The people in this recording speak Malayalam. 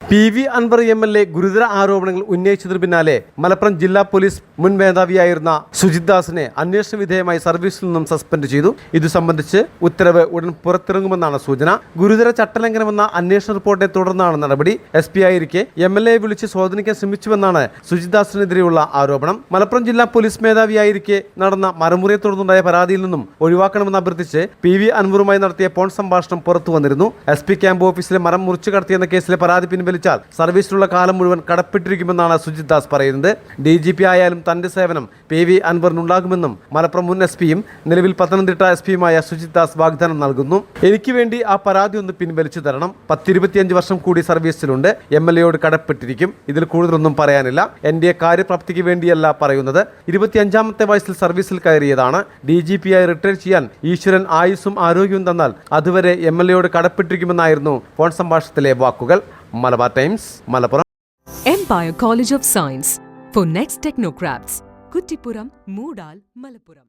PV അൻവർ MLA ഗുരുതര ആരോപണങ്ങൾ ഉന്നയിച്ചതിനു പിന്നാലെ മലപ്പുറം ജില്ലാ പോലീസ് മുൻ മേധാവിയായിരുന്ന സുജിത് ദാസിനെ അന്വേഷണ വിധേയമായി സർവീസിൽ നിന്നും സസ്പെൻഡ് ചെയ്തു. ഇതു സംബന്ധിച്ച് ഉത്തരവ് ഉടൻ പുറത്തിറങ്ങുമെന്നാണ് സൂചന. ഗുരുതര ചട്ടലംഘനമെന്ന അന്വേഷണ റിപ്പോർട്ടിനെ തുടർന്നാണ് നടപടി. SP ആയിരിക്കെ MLA വിളിച്ച് സ്വാധീനിക്കാൻ ശ്രമിച്ചുവെന്നാണ് സുജിത് ദാസിനെതിരെയുള്ള ആരോപണം. മലപ്പുറം ജില്ലാ പോലീസ് മേധാവിയായിരിക്കെ നടന്ന മരമുറിയെ തുടർന്നുണ്ടായ പരാതിയിൽ നിന്നും ഒഴിവാക്കണമെന്ന് അഭ്യർത്ഥിച്ച് PV അൻവറുമായി നടത്തിയ ഫോൺ സംഭാഷണം പുറത്തു വന്നിരുന്നു. SP ക്യാമ്പ് ഓഫീസിലെ മരം മുറിച്ചു കടത്തിയെന്ന കേസിലെ പരാതി പിൻവലിച്ചാൽ സർവീസിലുള്ള കാലം മുഴുവൻ കടപ്പെട്ടിരിക്കുമെന്നാണ് സുജിത് ദാസ് പറയുന്നത്. DGP ആയാലും തന്റെ സേവനം PV അൻവറിനുണ്ടാകുമെന്നും മലപ്പുറം മുൻ SP-യും നിലവിൽ പത്തനംതിട്ട SP-യുമായ സുജിത് ദാസ് വാഗ്ദാനം നൽകുന്നു. എനിക്ക് വേണ്ടി ആ പരാതി ഒന്ന് പിൻവലിച്ചു തരണം. 10-25 വർഷം കൂടി സർവീസിലുണ്ട്. MLA-യോട് കടപ്പെട്ടിരിക്കും. ഇതിൽ കൂടുതലൊന്നും പറയാനില്ല. എന്റെ കാര്യപ്രാപ്തിക്ക് വേണ്ടിയല്ല പറയുന്നത്. 25-ാമത്തെ വയസ്സിൽ സർവീസിൽ കയറിയതാണ്. DGP-ആയി റിട്ടയർ ചെയ്യാൻ ഈശ്വരൻ ആയുസ്സും ആരോഗ്യവും തന്നാൽ അതുവരെ MLA-യോട് കടപ്പെട്ടിരിക്കുമെന്നായിരുന്നു ഫോൺ സംഭാഷണത്തിലെ വാക്കുകൾ. Malabar times, Malappuram. Empire College of Science for next technocrats. Kuttippuram, Moodal, Malappuram.